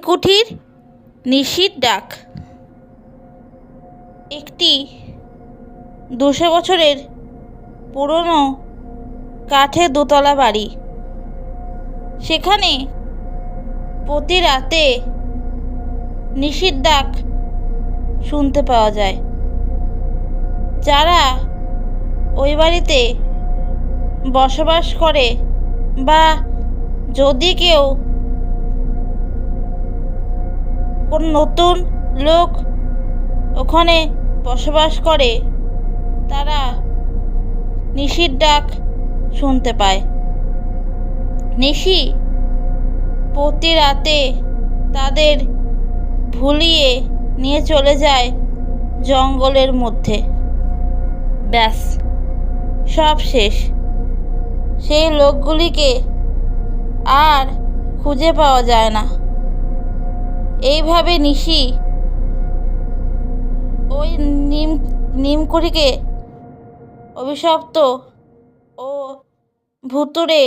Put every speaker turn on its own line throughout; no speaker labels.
কুঠির নিশির ডাক। একটি 200 বছরের পুরনো কাঠের দোতলা বাড়ি। সেখানে প্রতি রাতে নিশির ডাক শুনতে পাওয়া যায়। যারা ওই বাড়িতে বসবাস করে বা যদি কেউ কোনো নতুন লোক ওখানে বসবাস করে, তারা নিশির ডাক শুনতে পায়। নিশি প্রতি রাতে তাদের ভুলিয়ে নিয়ে চলে যায় জঙ্গলের মধ্যে। ব্যাস, সব শেষ। সেই লোকগুলিকে আর খুঁজে পাওয়া যায় না। এইভাবে নিশি ওই নিমকুঠিকে অভিশপ্ত ও ভুতুড়ে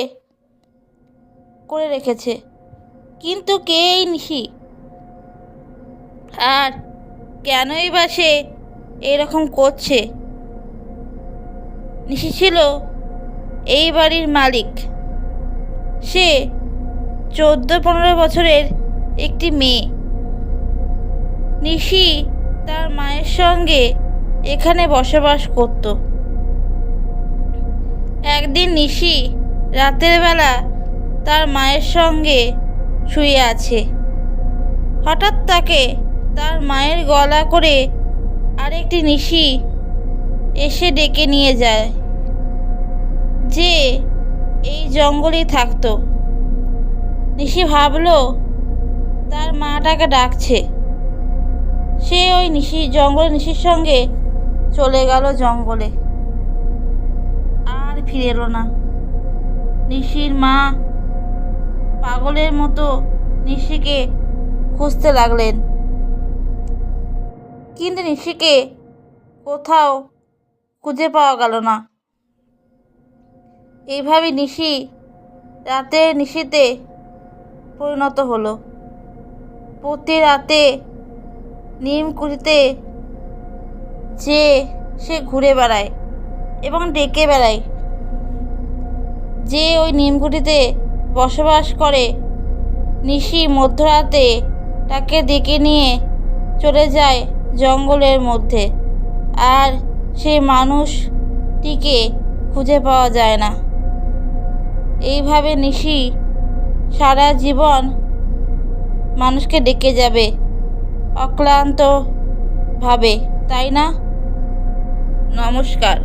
করে রেখেছে। কিন্তু কে এই নিশি, আর কেনই বা সে এরকম করছে? নিশি ছিল এই বাড়ির মালিক। সে 14-15 বছরের একটি মেয়ে। নিশি তার মায়ের সঙ্গে এখানে বসবাস করত। একদিন নিশি রাতের বেলা তার মায়ের সঙ্গে শুয়ে আছে। হঠাৎ তাকে তার মায়ের গলা করে আরেকটি নিশি এসে ডেকে নিয়ে যায়, যে এই জঙ্গলেই থাকতো। নিশি ভাবলো তার মাটাকে ডাকছে। সে ওই নিশির সঙ্গে চলে গেল জঙ্গলে। আর ফিরে এলো না। নিশির মা পাগলের মতো নিশিকে খুঁজতে লাগলেন, কিন্তু নিশিকে কোথাও খুঁজে পাওয়া গেল না। এইভাবে নিশি রাতে নিশিতে পরিণত হলো। প্রতি রাতে নিমকুঠিতে যে সে ঘুরে বেড়ায় এবং ডেকে বেড়ায়। যে ওই নিমকুঠিতে বসবাস করে, নিশি মধ্যরাতে তাকে ডেকে নিয়ে চলে যায় জঙ্গলের মধ্যে। আর সেই মানুষটিকে খুঁজে পাওয়া যায় না। এইভাবে নিশি সারা জীবন মানুষকে ডেকে যাবে অক্লান্তভাবে, তাই না? নমস্কার।